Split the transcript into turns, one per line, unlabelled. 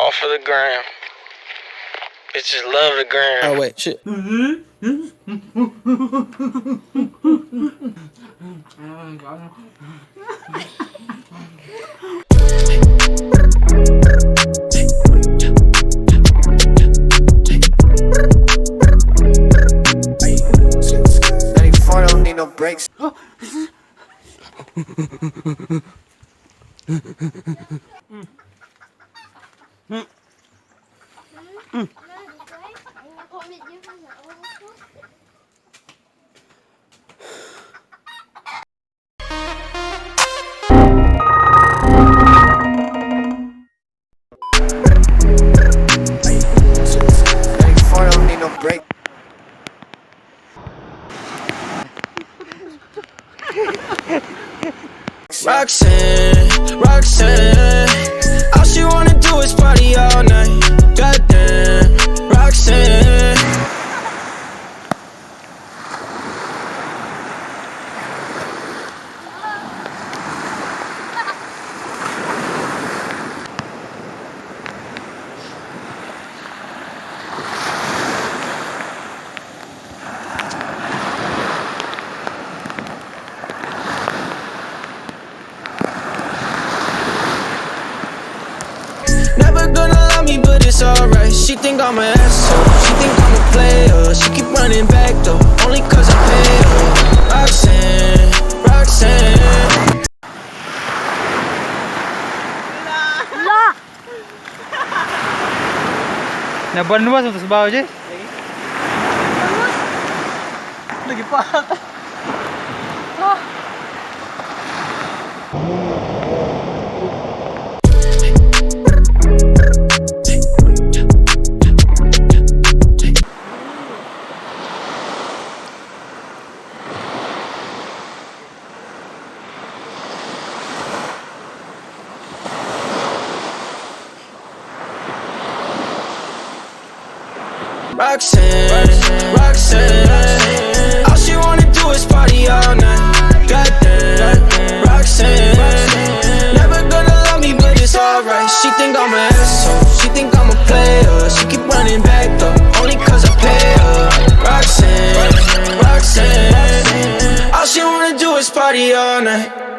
Off of the gram. Bitches love the gram.
Oh wait, shit.
Don't need no breaks. Don't need no break.
Roxanne, Roxanne, all she wanna do is party all night. Goddamn, Roxanne. Never gonna love me, but it's alright. She think I'm an asshole, she think I'm a player. She keep running back though, only cause I pay her. Roxanne, Roxanne.
Naban mo sa bawo je? Lagi pa.
Roxanne, Roxanne, all she wanna do is party all night. Goddamn, Roxanne, never gonna love me, but it's alright. She think I'm an asshole, she think I'm a player. She keep running back though, only cause I pay her. Roxanne, Roxanne, all she wanna do is party all night.